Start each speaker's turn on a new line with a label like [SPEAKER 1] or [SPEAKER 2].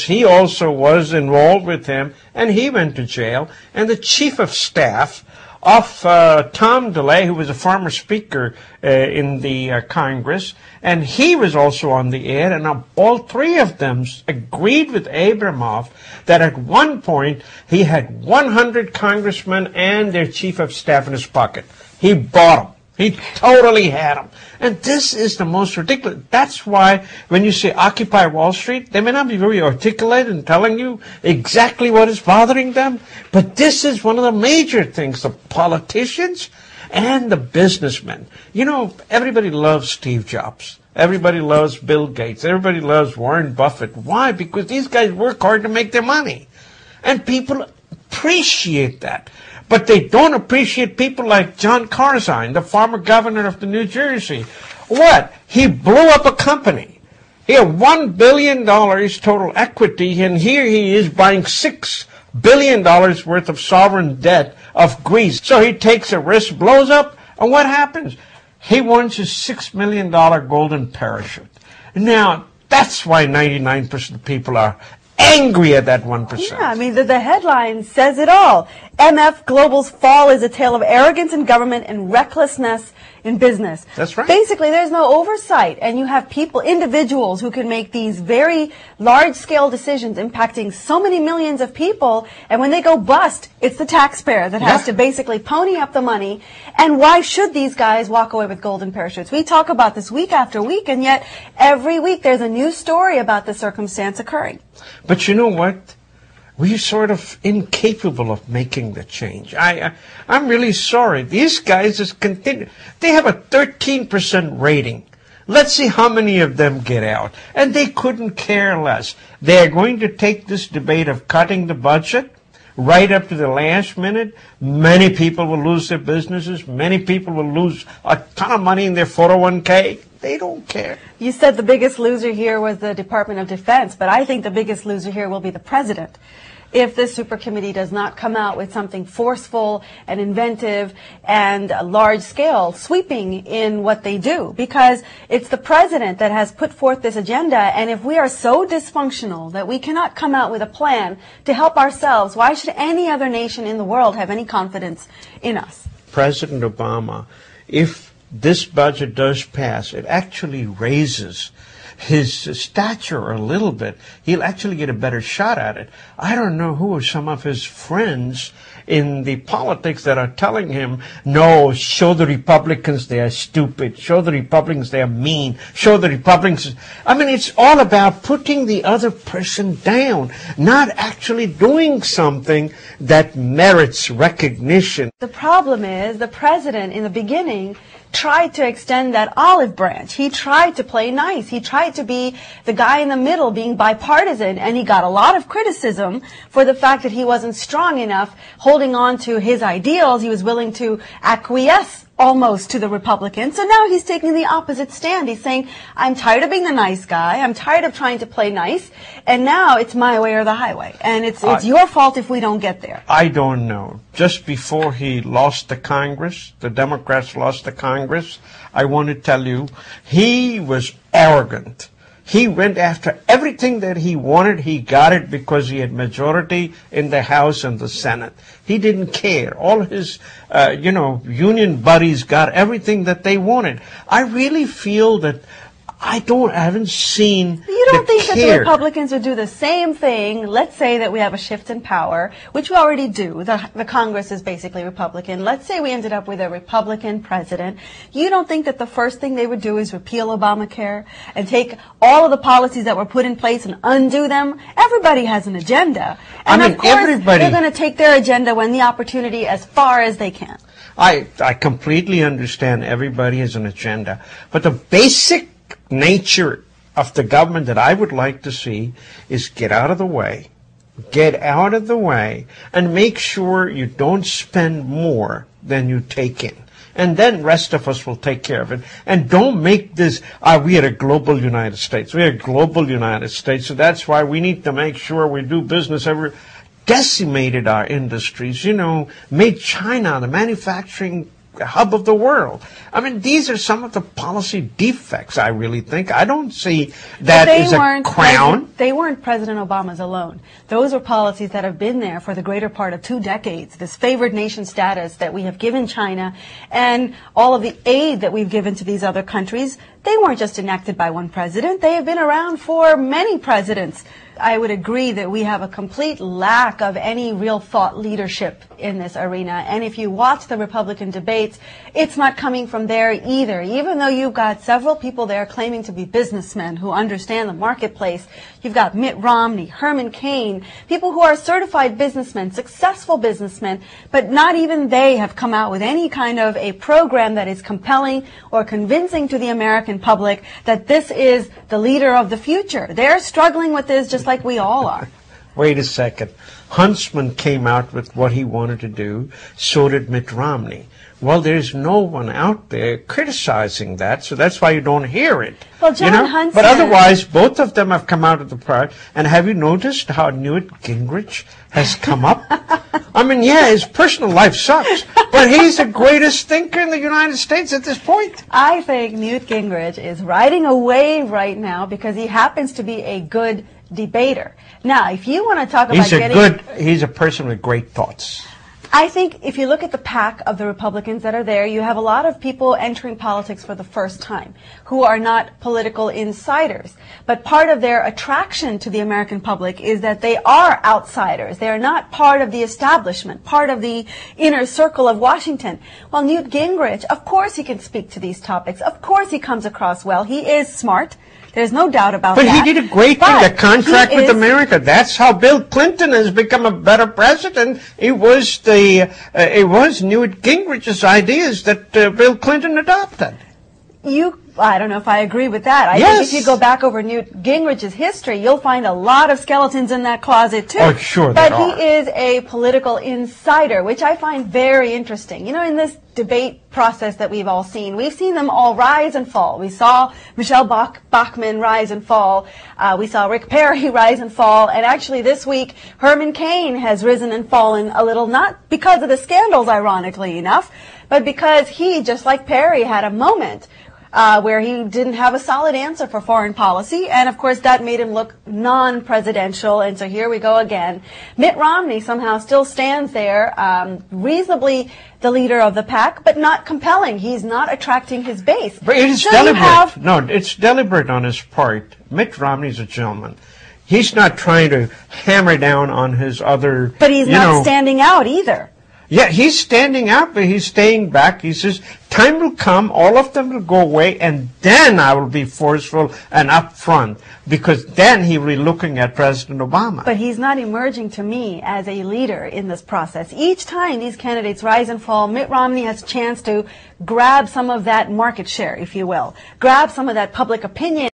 [SPEAKER 1] He also was involved with him, and he went to jail. And the chief of staff of Tom DeLay, who was a former speaker in the Congress, and he was also on the air, and all three of them agreed with Abramoff that at one point he had 100 congressmen and their chief of staff in his pocket. He bought them. He totally had them. And this is the most ridiculous. That's why when you say Occupy Wall Street, they may not be very articulate in telling you exactly what is bothering them, but this is one of the major things. The politicians and the businessmen. You know, everybody loves Steve Jobs. Everybody loves Bill Gates. Everybody loves Warren Buffett. Why? Because these guys work hard to make their money. And people appreciate that. But they don't appreciate people like John Karzine, the former governor of the New Jersey. What? He blew up a company. He had $1 billion total equity, and here he is buying $6 billion worth of sovereign debt of Greece. So he takes a risk, blows up, and what happens? He wants his $6 million golden parachute. Now, that's why 99% of people are angry at that 1%.
[SPEAKER 2] Yeah, I mean, the headline says it all. MF Global's fall is a tale of arrogance in government and recklessness in business.
[SPEAKER 1] That's right.
[SPEAKER 2] Basically, there's no oversight, and you have people, individuals, who can make these very large-scale decisions impacting so many millions of people, and when they go bust, it's the taxpayer that has to basically pony up the money. And why should these guys walk away with golden parachutes? We talk about this week after week, and yet every week there's a new story about the circumstance occurring.
[SPEAKER 1] But you know what? We're sort of incapable of making the change. I'm really sorry. These guys just continue. They have a 13% rating. Let's see how many of them get out. And they couldn't care less. They're going to take this debate of cutting the budget right up to the last minute. Many people will lose their businesses. Many people will lose a ton of money in their 401k. They don't care.
[SPEAKER 2] You said the biggest loser here was the Department of Defense, but I think the biggest loser here will be the president. If this super committee does not come out with something forceful and inventive and large scale, sweeping in what they do, because it's the president that has put forth this agenda, and if we are so dysfunctional that we cannot come out with a plan to help ourselves, why should any other nation in the world have any confidence in us?
[SPEAKER 1] President Obama, if this budget does pass, it actually raises his stature a little bit. He'll actually get a better shot at it. I don't know who are some of his friends in the politics that are telling him, no, show the Republicans they are stupid, show the Republicans they are mean, show the Republicans. I mean, it's all about putting the other person down, not actually doing something that merits recognition.
[SPEAKER 2] The problem is the president in the beginning tried to extend that olive branch. He tried to play nice. He tried to be the guy in the middle, being bipartisan, and he got a lot of criticism for the fact that he wasn't strong enough holding on to his ideals. He was willing to acquiesce almost to the Republicans. So now he's taking the opposite stand. He's saying, I'm tired of being the nice guy. I'm tired of trying to play nice. And now it's my way or the highway. And it's your fault if we don't get there.
[SPEAKER 1] I don't know. Just before he lost the Congress, the Democrats lost the Congress, I want to tell you, he was arrogant. He went after everything that he wanted. He got it because he had majority in the House and the Senate. He didn't care. All his, union buddies got everything that they wanted. I really feel that I haven't seen.
[SPEAKER 2] You don't think that the Republicans would do the same thing? Let's say that we have a shift in power, which we already do. The Congress is basically Republican. Let's say we ended up with a Republican president. You don't think that the first thing they would do is repeal Obamacare and take all of the policies that were put in place and undo them? Everybody has an agenda. And of course, they're going to take their agenda when the opportunity as far as they can.
[SPEAKER 1] I completely understand everybody has an agenda. But the basic nature of the government that I would like to see is get out of the way, and make sure you don't spend more than you take in. And then the rest of us will take care of it. And don't make this, we are a global United States. We are a global United States, so that's why we need to make sure we do business decimated our industries, made China, the manufacturing hub of the world. I mean, these are some of the policy defects, I really think. I don't see that as a crown.
[SPEAKER 2] They weren't President Obama's alone. Those are policies that have been there for the greater part of 2 decades. This favored nation status that we have given China and all of the aid that we've given to these other countries, they weren't just enacted by one president. They have been around for many presidents. I would agree that we have a complete lack of any real thought leadership in this arena. And if you watch the Republican debates, it's not coming from there either. Even though you've got several people there claiming to be businessmen who understand the marketplace, you've got Mitt Romney, Herman Cain, people who are certified businessmen, successful businessmen, but not even they have come out with any kind of a program that is compelling or convincing to the American public that this is the leader of the future. They're struggling with this just like we all are.
[SPEAKER 1] Wait a second. Huntsman came out with what he wanted to do. So did Mitt Romney. Well, there's no one out there criticizing that, so that's why you don't hear it.
[SPEAKER 2] Well, John Huntsman...
[SPEAKER 1] But otherwise, both of them have come out of the product. And have you noticed how Newt Gingrich has come up? I mean, yeah, his personal life sucks, but he's the greatest thinker in the United States at this point.
[SPEAKER 2] I think Newt Gingrich is riding a wave right now because he happens to be a good debater. Now, if you want to talk about
[SPEAKER 1] he's a person with great thoughts.
[SPEAKER 2] I think if you look at the pack of the Republicans that are there, you have a lot of people entering politics for the first time who are not political insiders. But part of their attraction to the American public is that they are outsiders. They are not part of the establishment, part of the inner circle of Washington. Well, Newt Gingrich, of course he can speak to these topics. Of course he comes across well. He is smart. There's no doubt about that.
[SPEAKER 1] But he did a great thing, the contract with America. That's how Bill Clinton has become a better president. It was Newt Gingrich's ideas that Bill Clinton adopted.
[SPEAKER 2] I don't know if I agree with that. I think if you go back over Newt Gingrich's history, you'll find a lot of skeletons in that closet, too.
[SPEAKER 1] Oh, sure there are.
[SPEAKER 2] But he is a political insider, which I find very interesting. You know, in this debate process that we've all seen, we've seen them all rise and fall. We saw Michelle Bachmann rise and fall. We saw Rick Perry rise and fall. And actually this week, Herman Cain has risen and fallen a little, not because of the scandals, ironically enough, but because he, just like Perry, had a moment where he didn't have a solid answer for foreign policy, and of course that made him look non-presidential, and so here we go again. Mitt Romney somehow still stands there, reasonably the leader of the pack, but not compelling. He's not attracting his base.
[SPEAKER 1] But it is deliberate. No, it's deliberate on his part. Mitt Romney's a gentleman. He's not trying to hammer down on his other...
[SPEAKER 2] But he's not standing out either.
[SPEAKER 1] Yeah, he's standing out, but he's staying back. He says, time will come, all of them will go away, and then I will be forceful and upfront, because then he will be looking at President Obama.
[SPEAKER 2] But he's not emerging to me as a leader in this process. Each time these candidates rise and fall, Mitt Romney has a chance to grab some of that market share, if you will, grab some of that public opinion.